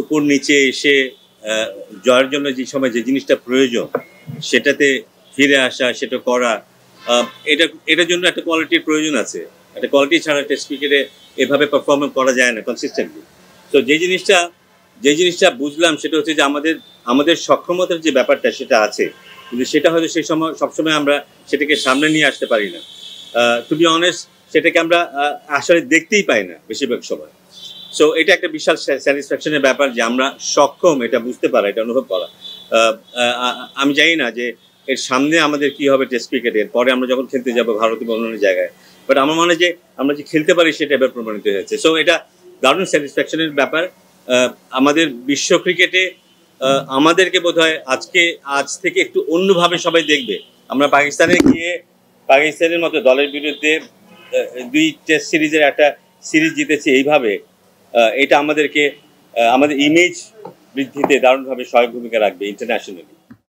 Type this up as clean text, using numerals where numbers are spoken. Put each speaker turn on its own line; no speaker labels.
উপর নিচে এসে জয়ের জন্য যে সময় যে জিনিসটা প্রয়োজন সেটাতে ফিরে আসা, সেটা করা, এটার জন্য একটা কোয়ালিটির প্রয়োজন আছে। একটা কোয়ালিটি ছাড়া টেস্ট ক্রিকেটে এভাবে পারফরমেন্স করা যায় না কনসিস্টেন্টলি। তো যে জিনিসটা বুঝলাম সেটা হচ্ছে যে আমাদের সক্ষমতার যে ব্যাপারটা সেটা আছে, কিন্তু সেটা হয়তো সেই সময় সবসময় আমরা সেটাকে সামনে নিয়ে আসতে পারি না। টু বি অনেস্ট, সেটাকে আমরা আসলে দেখতেই পাই না বেশিরভাগ সময়। সো এটা একটা বিশাল স্যাটিসফ্যাকশনের ব্যাপার যে আমরা সক্ষম এটা বুঝতে পারা, এটা অনুভব করা। আমি জানি না যে এর সামনে আমাদের কি হবে টেস্ট ক্রিকেটের পরে আমরা যখন খেলতে যাবো ভারতে বা অন্যান্য জায়গায়, বাট আমার মনে হয় যে আমরা যে খেলতে পারি সেটা এবার প্রমাণিত হয়েছে। সো এটা দারুণ স্যাটিসফ্যাকশনের ব্যাপার। আমাদের বিশ্ব ক্রিকেটে আমাদেরকে বোধহয় আজ থেকে একটু অন্যভাবে সবাই দেখবে। আমরা পাকিস্তানে গিয়ে পাকিস্তানের মতো দলের বিরুদ্ধে 2 টেস্ট সিরিজের একটা সিরিজ জিতেছি এইভাবে, এটা আমাদের ইমেজ বৃদ্ধিতে দারুণভাবে সহায়ক ভূমিকা রাখবে ইন্টারন্যাশনালি।